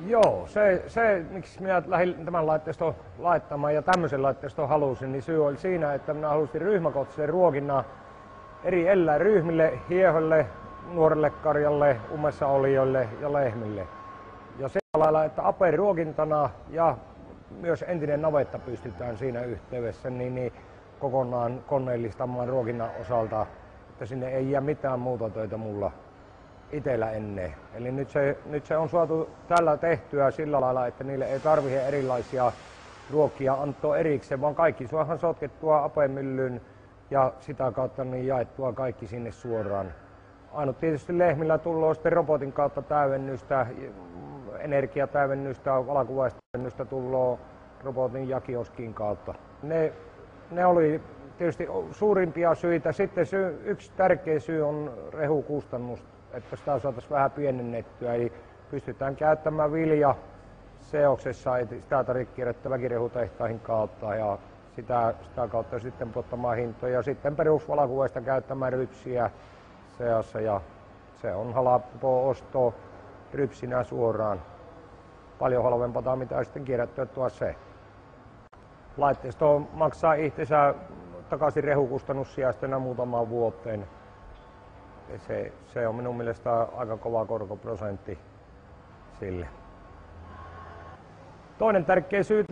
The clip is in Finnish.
Joo, miksi minä lähdin tämän laitteiston laittamaan ja tämmöisen laitteiston halusin, niin syy oli siinä, että minä halusin ryhmäkohtaisen ruokinnan eri eläinryhmille, hieholle, nuorelle karjalle, umessaolijoille ja lehmille. Ja sillä lailla, että aperuokintana ja myös entinen navetta pystytään siinä yhteydessä niin kokonaan koneellistamaan ruokinnan osalta, että sinne ei jää mitään muuta töitä mulla itsellä ennen. Eli nyt se on saatu tällä tehtyä sillä lailla, että niille ei tarvitse erilaisia ruokia antaa erikseen, vaan kaikki saadaan sotkettua apemyllyn ja sitä kautta niin jaettua kaikki sinne suoraan. Ainut tietysti lehmillä tulee sitten robotin kautta täydennystä, energiatäydennystä, valkuvaistäydennystä tulee robotin ja kioskin kautta. Ne oli tietysti suurimpia syitä. Sitten yksi tärkeä syy on rehukustannus, että sitä saataisiin vähän pienennettyä. Eli pystytään käyttämään vilja seoksessa, ei sitä tarvitse kierrättää väkirehutehtaihin kautta ja sitä kautta sitten pudottamaan hintoja. Sitten perusvalkuaista käyttämään rypsiä seassa ja se on halpaa ostoa rypsinä suoraan. Paljon halvempaa mitä sitten kierrättyä tuo se. Laitteisto maksaa itsensä takaisin rehukustannussijasta muutamaan vuoteen. Se on minun mielestä aika kova korkoprosentti sille. Toinen tärkeä syy